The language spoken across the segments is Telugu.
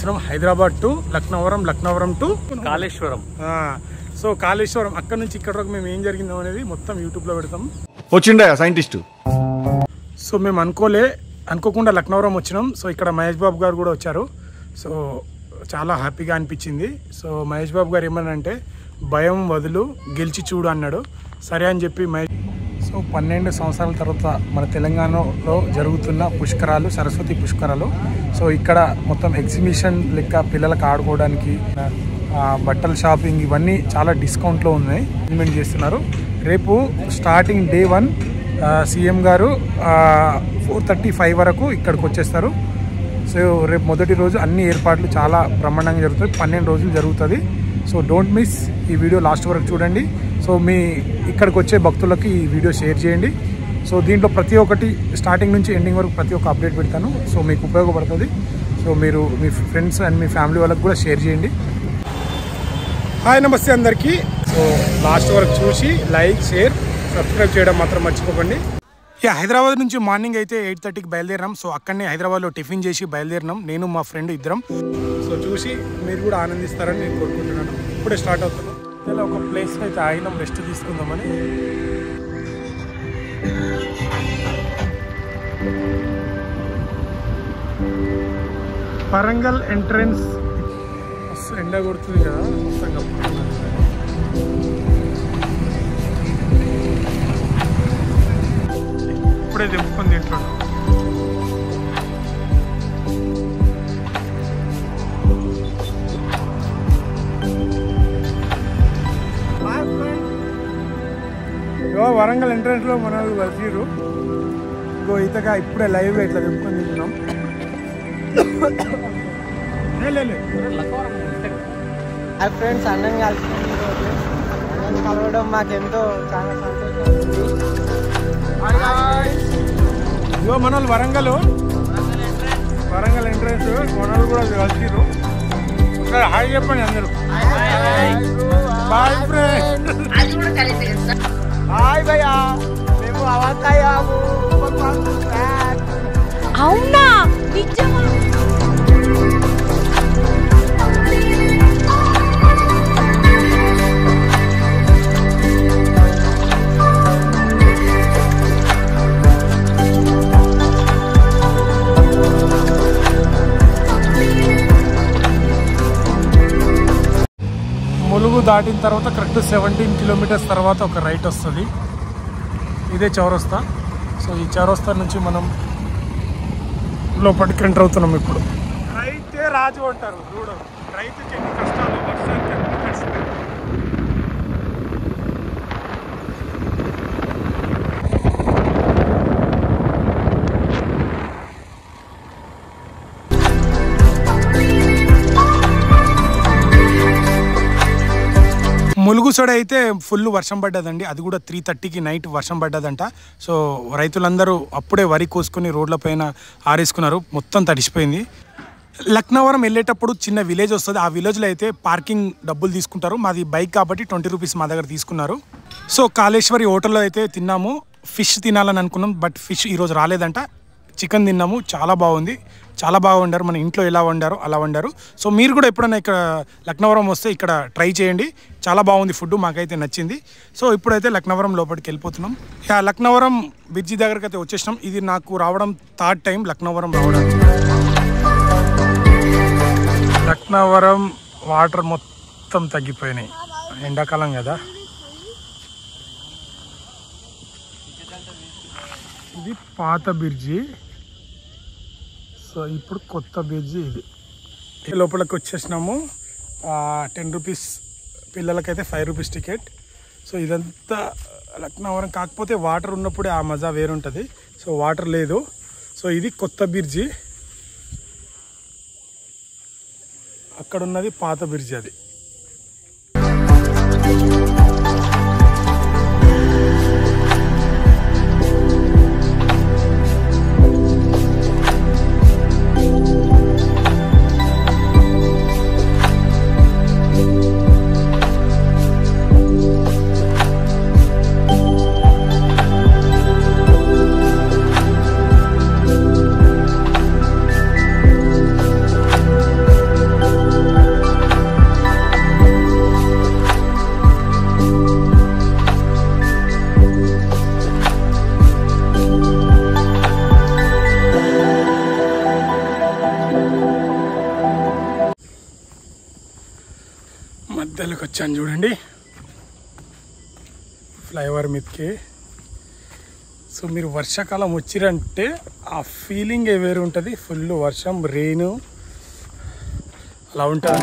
వచ్చినాం Hyderabad to Laknavaram, Laknavaram to Kaleshwaram. So Kaleshwaram అక్కడ నుంచి ఇక్కడ వరకు మేము ఏం జరిగిందో అనేది మొత్తం యూట్యూబ్లో పెడతాం. వచ్చిండే సైంటిస్టు. సో మేము అనుకోకుండా లక్నవరం వచ్చినాం. సో ఇక్కడ మహేష్ బాబు గారు కూడా వచ్చారు. సో చాలా హ్యాపీగా అనిపించింది. సో మహేష్ బాబు గారు ఏమన్నారంటే భయం వదులు గెలిచి చూడు అన్నాడు. సరే అని చెప్పి సో 12 సంవత్సరాల తర్వాత మన తెలంగాణలో జరుగుతున్న పుష్కరాలు, సరస్వతి పుష్కరాలు. సో ఇక్కడ మొత్తం ఎగ్జిబిషన్ లెక్క పిల్లలకు ఆడుకోవడానికి బట్టల షాపింగ్ ఇవన్నీ చాలా డిస్కౌంట్లో ఉన్నాయి, ఇంప్లిమెంట్ చేస్తున్నారు. రేపు స్టార్టింగ్ డే 1 సీఎం గారు 4:35 వరకు ఇక్కడికి వచ్చేస్తారు. సో రేపు మొదటి రోజు అన్ని ఏర్పాట్లు చాలా బ్రహ్మాండంగా జరుగుతాయి. 12 రోజులు జరుగుతుంది. సో డోంట్ మిస్, ఈ వీడియో లాస్ట్ వరకు చూడండి. సో ఇక్కడికి వచ్చే భక్తులకి ఈ వీడియో షేర్ చేయండి. సో దీంట్లో ప్రతి ఒక్కటి స్టార్టింగ్ నుంచి ఎండింగ్ వరకు ప్రతి ఒక్క అప్డేట్ పెడతాను. సో మీకు ఉపయోగపడుతుంది. సో మీరు మీ ఫ్రెండ్స్ అండ్ మీ ఫ్యామిలీ వాళ్ళకి కూడా షేర్ చేయండి. హాయ్, నమస్తే అందరికీ. సో లాస్ట్ వరకు చూసి లైక్, షేర్, సబ్స్క్రైబ్ చేయడం మాత్రం మర్చిపోకండి. హైదరాబాద్ నుంచి మార్నింగ్ అయితే 8:30కి బయలుదేరాం. సో అక్కడనే హైదరాబాద్లో టిఫిన్ చేసి బయలుదేరినాం, నేను మా ఫ్రెండ్ ఇద్దరం. సో చూసి మీరు కూడా ఆనందిస్తారని నేను కోరుకుంటున్నాను. ఇప్పుడే స్టార్ట్ అవుతాను. ఇలా ఒక ప్లేస్ అయితే ఆగినాం రెస్ట్ తీసుకుందామని. వరంగల్ ఎంట్రన్స్. ఎండ కొడుతుంది కదా మొత్తంగా. ఇప్పుడే తెంపుకొని తింటున్నాను. వరంగల్ ఎంట్రన్స్ లో మన కలిసిరు. ఇంకో ఈతగా ఇప్పుడే లైవ్ ఇట్లా తెంపుకొని తింటున్నాం. ఫ్రెండ్స్, అన్నని కలవడం మాకెంతో చాలా సంతోషం. ఇగో మన వాళ్ళు వరంగల్ ఎంట్రన్స్ మన వాళ్ళు కూడా కలిసిరు. హాయ్ చెప్పండి అందరూ. Boy friend. హాయ్ భయ్యా, మేము అవకాయాము. అవునా, నిజమా? ములుగు దాటిన తర్వాత కరెక్ట్ 17 కిలోమీటర్స్ తర్వాత ఒక రైట్ వస్తుంది. ఇదే చౌరస్తా. సో ఈ చౌరస్తా నుంచి మనం లోపలికి ఎంటర్ అవుతున్నాం. ఇప్పుడు రైతే రాజు అంటారు. చూడు, రైతుకి ఎన్ని కష్టాలు, వర్షానికి ఎన్ని కష్టాలు. ములుగు సైడ్ అయితే ఫుల్ వర్షం పడ్డదండి. అది కూడా 3:30కి నైట్ వర్షం పడ్డదంట. సో రైతులందరూ అప్పుడే వరి కోసుకొని రోడ్లపైన ఆరేసుకున్నారు. మొత్తం తడిసిపోయింది. లక్నవరం వెళ్ళేటప్పుడు చిన్న విలేజ్ వస్తుంది. ఆ విలేజ్లో అయితే పార్కింగ్ డబ్బులు తీసుకుంటారు. మాది బైక్ కాబట్టి 20 రూపీస్ మా దగ్గర తీసుకున్నారు. సో కాళేశ్వరి హోటల్లో అయితే తిన్నాము. ఫిష్ తినాలని అనుకున్నాం, బట్ ఫిష్ ఈరోజు రాలేదంట. చికెన్ తిన్నాము, చాలా బాగుంది. చాలా బాగా వండారు. మన ఇంట్లో ఎలా వండారో అలా వండారు. సో మీరు కూడా ఎప్పుడైనా ఇక్కడ లక్నవరం వస్తే ఇక్కడ ట్రై చేయండి. చాలా బాగుంది ఫుడ్, మాకైతే నచ్చింది. సో ఇప్పుడైతే లక్నవరం లోపలికి వెళ్ళిపోతున్నాం. లక్నవరం బ్రిడ్జి దగ్గరికి అయితే వచ్చేసినాం. ఇది నాకు రావడం 3rd టైం లక్నవరం రావడం. లక్నవరం వాటర్ మొత్తం తగ్గిపోయినాయి, ఎండాకాలం కదా. ఇది పాత బ్రిడ్జి. సో ఇప్పుడు కొత్త బ్రిడ్జి ఇది. లోపలికి వచ్చేసినాము. 10 రూపీస్, పిల్లలకైతే 5 రూపీస్ టికెట్. సో ఇదంతా లక్నవరం. కాకపోతే వాటర్ ఉన్నప్పుడే ఆ మజా వేరుంటుంది. సో వాటర్ లేదు. సో ఇది కొత్త బ్రిడ్జి, అక్కడ ఉన్నది పాత బ్రిడ్జి. అది మధ్యలోకి వచ్చాను చూడండి, ఫ్లైఓవర్ మీదకి. సో మీరు వర్షాకాలం వచ్చిరంటే ఆ ఫీలింగ్ వేరు ఉంటుంది. ఫుల్ వర్షం, రెయిన్ అలా ఉంటుంది.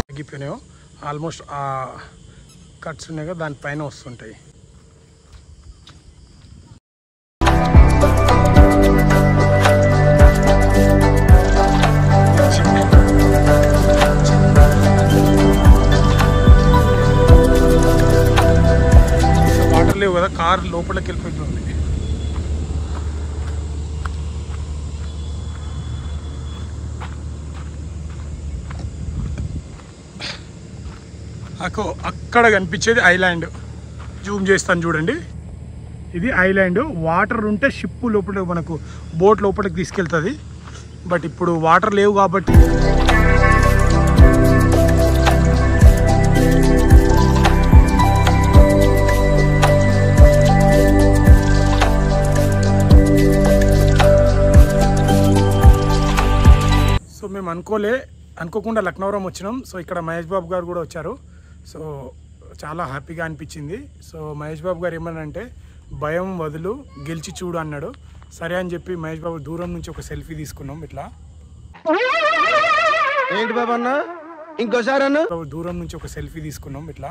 తగ్గిపోయినాయో ఆల్మోస్ట్ ఆ కట్స్ ఉన్నాయి కదా దానిపైన వస్తుంటాయి. వాటర్ లేవు కదా, కార్ లోపలికి వెళ్ళిపోతుంది. అక్కడ కనిపించేది ఐలాండ్. జూమ్ చేస్తాను చూడండి, ఇది ఐలాండ్. వాటర్ ఉంటే షిప్ లోపల మనకు బోట్ లోపలికి తీసుకెళ్తుంది. బట్ ఇప్పుడు వాటర్ లేవు కాబట్టి సో మేము అనుకోకుండా లక్నవరం వచ్చినాం. సో ఇక్కడ మహేష్ బాబు గారు కూడా వచ్చారు. సో చాలా హ్యాపీగా అనిపించింది. సో మహేష్ బాబు గారు ఏమన్నారంటే భయం వదులు గెలిచి చూడు అన్నాడు. సరే అని చెప్పి మహేష్ బాబు దూరం నుంచి ఒక సెల్ఫీ తీసుకున్నాం. ఇట్లా ఏంటి బాబు అన్న, ఇంకోసారి అన్న. దూరం నుంచి ఒక సెల్ఫీ తీసుకున్నాం. ఇట్లా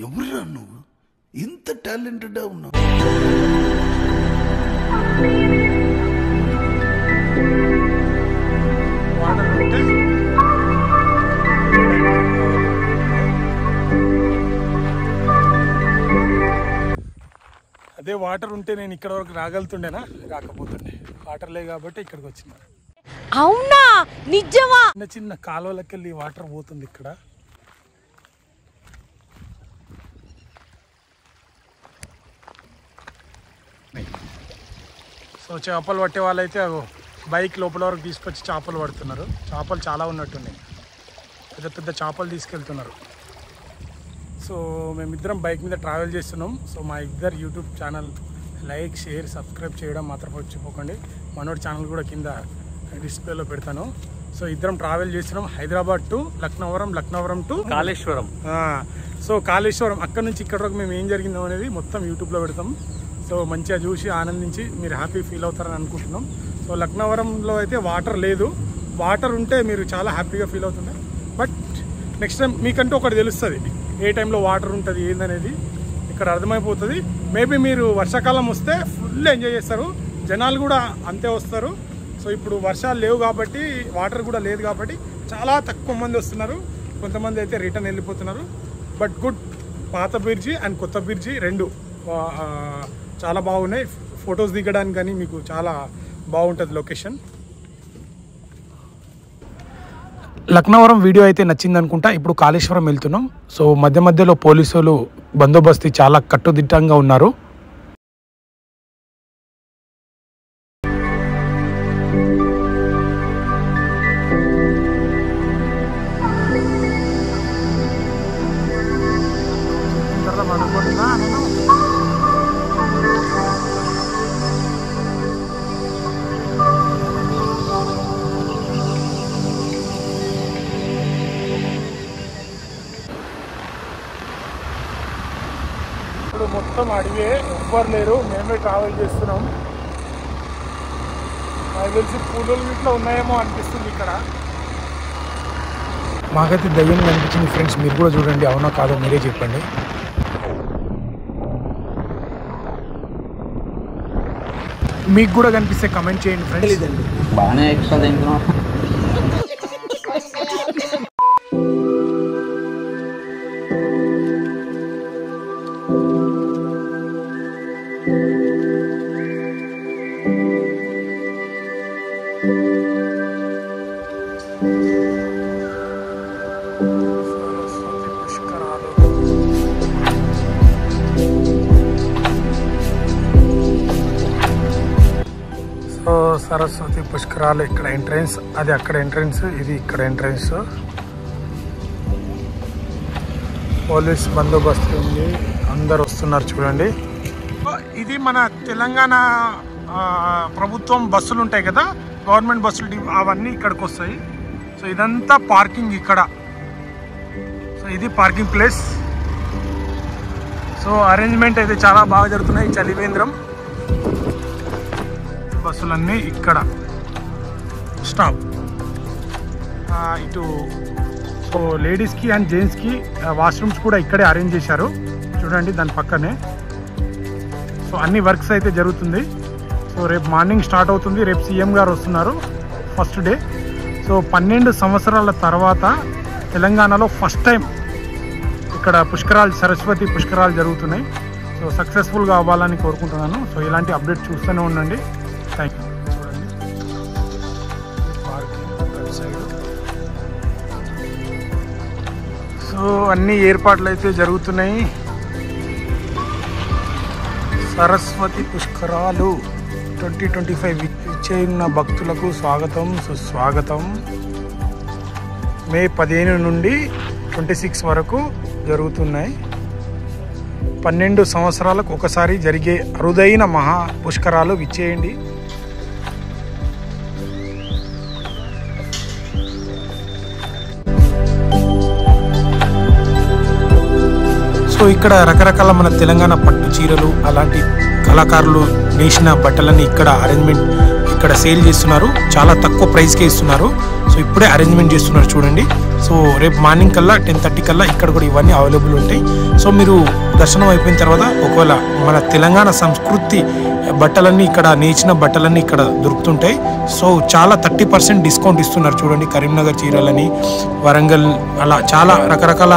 ఎవరురా నువ్వు, ఇంత టాలెంటెడ్ ఉన్నావు? వాటర్ ఉంటే అదే వాటర్ ఉంటే నేను ఇక్కడ వరకు రాగలుగుతుండేనా, రాకపోతుండే. వాటర్ లేదు కాబట్టి ఇక్కడికి వచ్చిన. అవునా, నిజమా? చిన్న చిన్న కాలువలకి వెళ్ళి వాటర్ పోతుంది ఇక్కడ. సో చేపలు పట్టే వాళ్ళైతే బైక్ లోపల వరకు తీసుకొచ్చి చేపలు పడుతున్నారు. చేపలు చాలా ఉన్నట్టున్నాయి, పెద్ద పెద్ద చేపలు తీసుకెళ్తున్నారు. సో మేమిద్దరం బైక్ మీద ట్రావెల్ చేస్తున్నాం. సో మా ఇద్దరు YouTube channel like, share, subscribe చేయడం మాత్రం మర్చిపోకండి. మనోడి ఛానల్ కూడా కింద డిస్ప్లేలో పెడతాను. సో ఇద్దరం ట్రావెల్ చేస్తున్నాం, Hyderabad to Laknavaram, Laknavaram to Kaleshwaram. So Kaleshwaram అక్కడ నుంచి ఇక్కడ వరకు మేము ఏం జరిగిందో అనేది మొత్తం యూట్యూబ్లో పెడతాం. సో మంచిగా చూసి ఆనందించి మీరు హ్యాపీ ఫీల్ అవుతారని అనుకుంటున్నాం. సో లక్నవరంలో అయితే వాటర్ లేదు. వాటర్ ఉంటే మీరు చాలా హ్యాపీగా ఫీల్ అవుతున్నారు. బట్ నెక్స్ట్ టైం మీకంటూ ఒకటి తెలుస్తుంది, ఏ టైంలో వాటర్ ఉంటుంది ఏందనేది ఇక్కడ అర్థమైపోతుంది. మేబీ మీరు వర్షాకాలం వస్తే ఫుల్ ఎంజాయ్ చేస్తారు, జనాలు కూడా అంతే వస్తారు. సో ఇప్పుడు వర్షాలు లేవు కాబట్టి, వాటర్ కూడా లేదు కాబట్టి చాలా తక్కువ మంది వస్తున్నారు. కొంతమంది అయితే రిటర్న్ వెళ్ళిపోతున్నారు. బట్ గుడ్, పాత బ్రిడ్జి అండ్ కొత్త బ్రిడ్జి రెండు చాలా బాగున్నాయి. ఫొటోస్ దిగడానికి కానీ మీకు చాలా బాగుంటుంది లొకేషన్. లక్నవరం వీడియో అయితే నచ్చింది అనుకుంటా. ఇప్పుడు కాళేశ్వరం వెళ్తున్నాం. సో మధ్య మధ్యలో పోలీసులు బందోబస్తు చాలా కట్టుదిట్టంగా ఉన్నారు. ఇప్పుడు మొత్తం అడిగే, ఎవ్వరు లేరు, మేమే ట్రావెల్ చేస్తున్నాం. నాకు తెలిసి పూలలు ఇట్లా ఉన్నాయేమో అనిపిస్తుంది ఇక్కడ. మాకైతే దయ్యం కనిపించింది ఫ్రెండ్స్, మీరు కూడా చూడండి, అవునా కాదో మీరే చెప్పండి. మీకు కూడా కనిపిస్తే కమెంట్ చేయండి ఫ్రెండ్స్. బాగానే ఎక్స్ట్రా తింటున్నాం. సో సరస్వతి పుష్కరాలు ఇక్కడ ఎంట్రన్స్, అది అక్కడ ఎంట్రన్స్, ఇది ఇక్కడ ఎంట్రన్స్. పోలీస్ బందోబస్తు ఉంది, అందరు వస్తున్నారు చూడండి. ఇది మన తెలంగాణ ప్రభుత్వం బస్సులు ఉంటాయి కదా, గవర్నమెంట్ బస్సులు, అవన్నీ ఇక్కడికి వస్తాయి. సో ఇదంతా పార్కింగ్ ఇక్కడ. సో ఇది పార్కింగ్ ప్లేస్. సో అరేంజ్మెంట్ అయితే చాలా బాగా జరుగుతున్నాయి. చలివేంద్రం బస్సులన్నీ ఇక్కడ స్టాప్. ఇటు సో లేడీస్కి అండ్ జెంట్స్కి వాష్రూమ్స్ కూడా ఇక్కడే అరేంజ్ చేశారు చూడండి, దాని పక్కనే. సో అన్ని వర్క్స్ అయితే జరుగుతుంది. సో రేపు మార్నింగ్ స్టార్ట్ అవుతుంది. రేపు సీఎం గారు వస్తున్నారు ఫస్ట్ డే. సో 12 సంవత్సరాల తర్వాత తెలంగాణలో ఫస్ట్ టైం ఇక్కడ పుష్కరాలు, సరస్వతి పుష్కరాలు జరుగుతున్నాయి. సో సక్సెస్ఫుల్గా అవ్వాలని కోరుకుంటున్నాను. సో ఇలాంటి అప్డేట్ చూస్తూనే ఉండండి. Thank you. చూడండి పార్కింగ్ సైడ్. సో అన్ని ఏర్పాట్లు అయితే జరుగుతున్నాయి. సరస్వతి పుష్కరాలు 2025 విచ్చేయున్న భక్తులకు స్వాగతం, సుస్వాగతం. మే 15 నుండి 26 వరకు జరుగుతున్నాయి. 12 సంవత్సరాలకు ఒకసారి జరిగే అరుదైన మహా పుష్కరాలు విచ్చేయండి. సో ఇక్కడ రకరకాల మన తెలంగాణ పట్టు చీరలు, అలాంటి కళాకారులు నేసిన బట్టలన్నీ ఇక్కడ అరేంజ్మెంట్, ఇక్కడ సేల్ చేస్తున్నారు. చాలా తక్కువ ప్రైస్కే ఇస్తున్నారు. సో ఇప్పుడే అరేంజ్మెంట్ చేస్తున్నారు చూడండి. సో రేపు మార్నింగ్ కల్లా 10:30 కల్లా ఇక్కడ కూడా ఇవన్నీ అవైలబుల్ ఉంటాయి. సో మీరు దర్శనం అయిపోయిన తర్వాత ఒకవేళ మన తెలంగాణ సంస్కృతి బట్టలన్నీ, ఇక్కడ నేచిన బట్టలన్నీ ఇక్కడ దొరుకుతుంటాయి. సో చాలా 30% డిస్కౌంట్ ఇస్తున్నారు చూడండి. కరీంనగర్ చీరలని, వరంగల్, అలా చాలా రకరకాల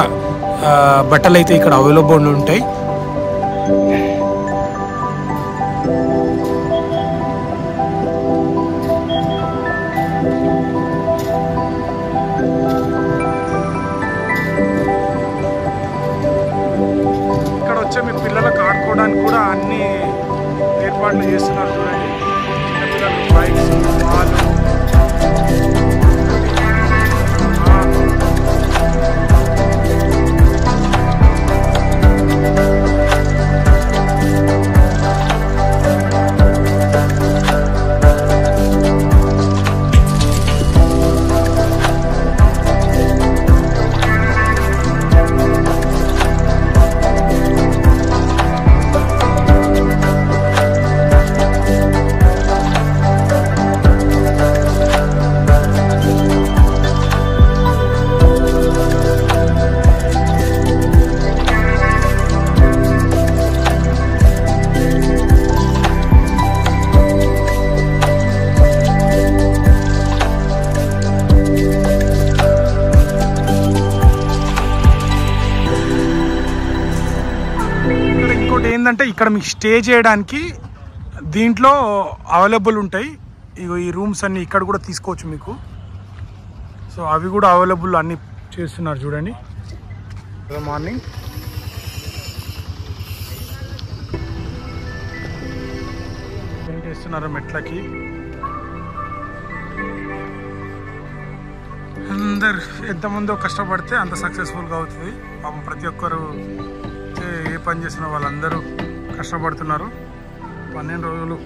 బట్టలు అయితే ఇక్కడ అవైలబుల్ ఉంటాయి. ఇక్కడ వచ్చే మీ పిల్లలకు ఆడుకోవడానికి కూడా అన్ని ఏర్పాట్లు చేస్తున్నారు చూడండి. చిన్నపిల్లలు బైక్స్, బాల్, ఏంటంటే ఇక్కడ మీకు స్టే చేయడానికి దీంట్లో అవైలబుల్ ఉంటాయి. ఇగో ఈ రూమ్స్ అన్నీ ఇక్కడ కూడా తీసుకోవచ్చు మీకు. సో అవి కూడా అవైలబుల్ అన్నీ చేస్తున్నారు చూడండి. మార్నింగ్ ఏం చేస్తున్నారు మెట్లకి. అందరు ఎంతమందో కష్టపడితే అంత సక్సెస్ఫుల్గా అవుతుంది. పాపం ప్రతి ఒక్కరు ఏ పని చేసిన వాళ్ళందరూ కష్టపడుతున్నారు. 12 రోజులు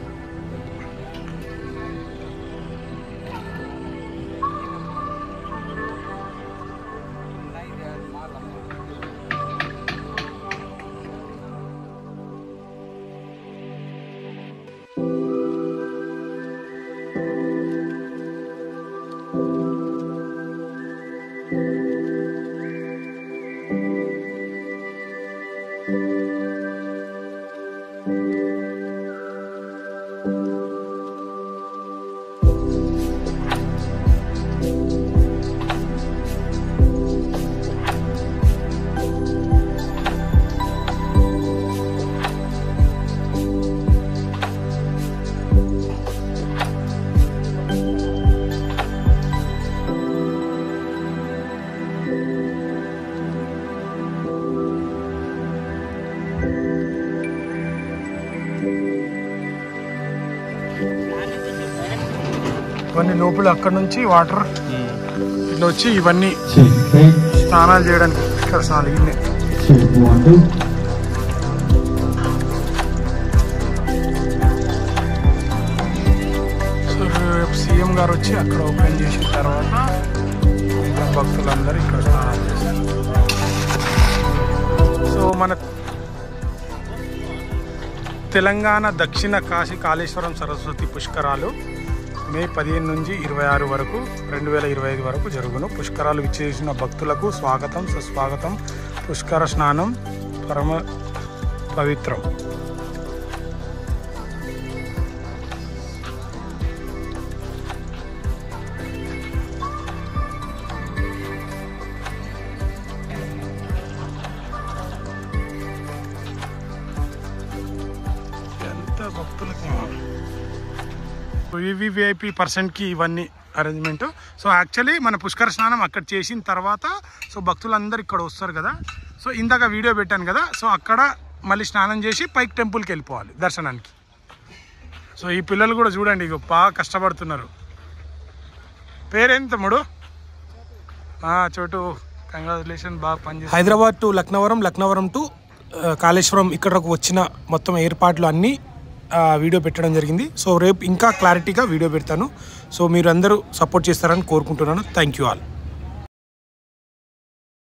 ఇవన్నీ లోపల అక్కడ నుంచి వాటర్ ఇట్లా వచ్చి ఇవన్నీ స్నానాలు చేయడానికి ఇక్కడ స్నానాలు ఇన్నే. సో రేపు సీఎం గారు వచ్చి అక్కడ ఓపెన్ చేసిన తర్వాత ఇంకా భక్తులందరూ ఇక్కడ స్నానాలు చేస్తారు. సో మన తెలంగాణ దక్షిణ కాశీ కాళేశ్వరం సరస్వతి పుష్కరాలు మే 15 నుంచి 26 వరకు 2025 వరకు జరుగును. పుష్కరాలు విచ్చేసిన భక్తులకు స్వాగతం సుస్వాగతం. పుష్కర స్నానం పరమ పవిత్రం. ఎంత భక్తులకి వివిఐపి పర్సెంట్కి ఇవన్నీ అరేంజ్మెంట్. సో యాక్చువల్లీ మన పుష్కర స్నానం అక్కడ చేసిన తర్వాత సో భక్తులందరూ ఇక్కడ వస్తారు కదా. సో ఇందాక వీడియో పెట్టాను కదా. సో అక్కడ మళ్ళీ స్నానం చేసి పైకి టెంపుల్కి వెళ్ళిపోవాలి దర్శనానికి. సో ఈ పిల్లలు కూడా చూడండి ఇక బాగా కష్టపడుతున్నారు. పేరేంత తమ్ముడు? చోటు కంగ్రాచులేషన్, బాగా పనిచేసి. హైదరాబాద్ టు లక్నవరం, లక్నవరం టు కాళేశ్వరం ఇక్కడకు వచ్చిన మొత్తం ఏర్పాట్లు అన్నీ వీడియో పెట్టడం జరిగింది. సో రేపు ఇంకా క్లారిటీగా వీడియో పెడతాను. సో మీరు అందరూ సపోర్ట్ చేస్తారని కోరుకుంటున్నాను. Thank you all.